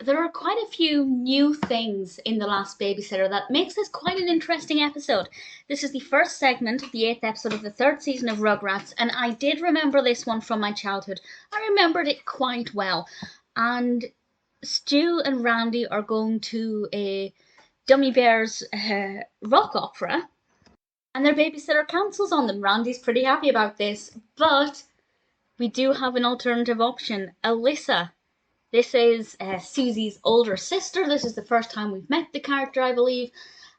there are quite a few new things in The Last Babysitter that makes this quite an interesting episode. This is the first segment of the 8th episode of the 3rd season of Rugrats, and I did remember this one from my childhood. I remembered it quite well. And Stu and Randy are going to a Dummy Bears rock opera, and their babysitter cancels on them. Randy's pretty happy about this, but we do have an alternative option. Alisa. This is Susie's older sister. This is the first time we've met the character, I believe.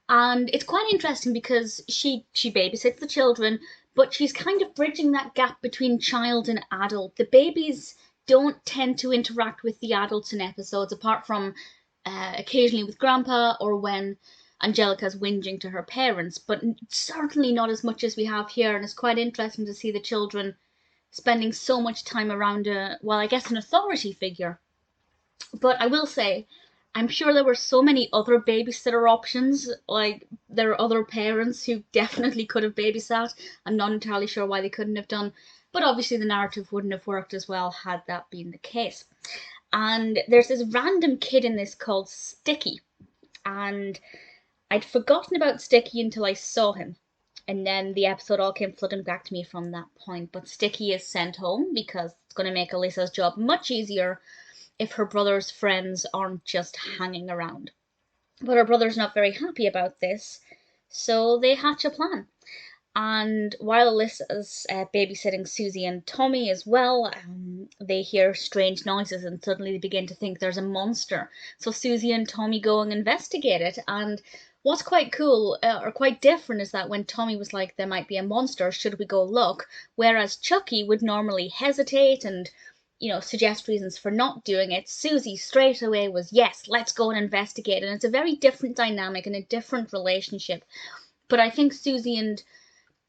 And it's quite interesting because she babysits the children, but she's kind of bridging that gap between child and adult. The babies don't tend to interact with the adults in episodes, apart from occasionally with Grandpa or when Angelica's whinging to her parents, but certainly not as much as we have here. And it's quite interesting to see the children spending so much time around I guess an authority figure. But I will say, I'm sure there were so many other babysitter options. Like, there are other parents who definitely could have babysat. I'm not entirely sure why they couldn't have done. But obviously the narrative wouldn't have worked as well had that been the case. And there's this random kid in this called Sticky. And I'd forgotten about Sticky until I saw him. And then the episode all came flooding back to me from that point. But Sticky is sent home because it's going to make Alisa's job much easier if her brother's friends aren't just hanging around. But her brother's not very happy about this, so they hatch a plan. And while Alisa's babysitting Susie and Tommy as well, they hear strange noises and suddenly they begin to think there's a monster. So Susie and Tommy go and investigate it. And what's quite cool, or quite different, is that when Tommy was like, there might be a monster, should we go look? Whereas Chucky would normally hesitate and suggest reasons for not doing it, Susie straight away was, yes, let's go and investigate. And it's a very different dynamic and a different relationship. But I think Susie and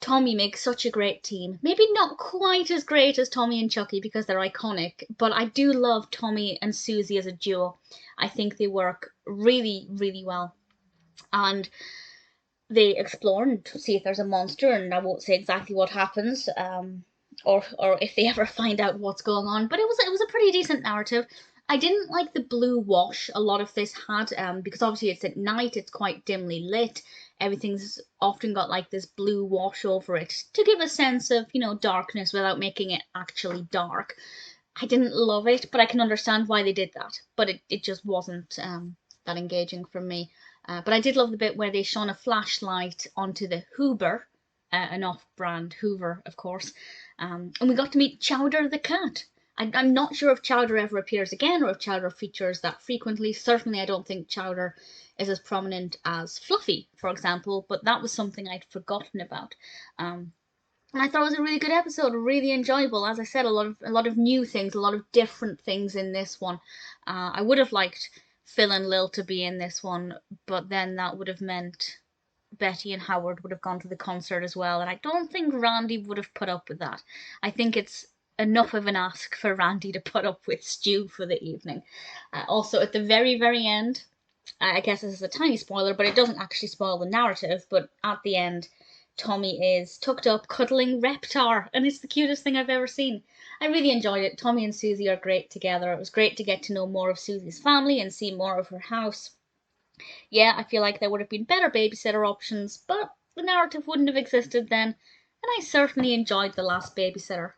Tommy make such a great team. Maybe not quite as great as Tommy and Chucky because they're iconic, but I do love Tommy and Susie as a duo. I think they work really, really well. And they explore and see if there's a monster, and I won't say exactly what happens. Or if they ever find out what's going on. But it was a pretty decent narrative. I didn't like the blue wash a lot of this had, because obviously it's at night, it's quite dimly lit. Everything's often got like this blue wash over it to give a sense of, darkness without making it actually dark. I didn't love it, but I can understand why they did that. But it just wasn't that engaging for me. But I did love the bit where they shone a flashlight onto the Hoover, an off-brand Hoover, of course. And we got to meet Chowder the cat. I'm not sure if Chowder ever appears again or if Chowder features that frequently. Certainly I don't think Chowder is as prominent as Fluffy, for example, but that was something I'd forgotten about. And I thought it was a really good episode, really enjoyable. As I said, a lot of new things, a lot of different things in this one. I would have liked Phil and Lil to be in this one, but then that would have meant Betty and Howard would have gone to the concert as well, and I don't think Randy would have put up with that. I think it's enough of an ask for Randy to put up with Stu for the evening. Also, at the very, very end, I guess this is a tiny spoiler, but it doesn't actually spoil the narrative, but at the end, Tommy is tucked up cuddling Reptar, and it's the cutest thing I've ever seen. I really enjoyed it. Tommy and Susie are great together. It was great to get to know more of Susie's family and see more of her house. Yeah, I feel like there would have been better babysitter options, but the narrative wouldn't have existed then, and I certainly enjoyed The Last Babysitter.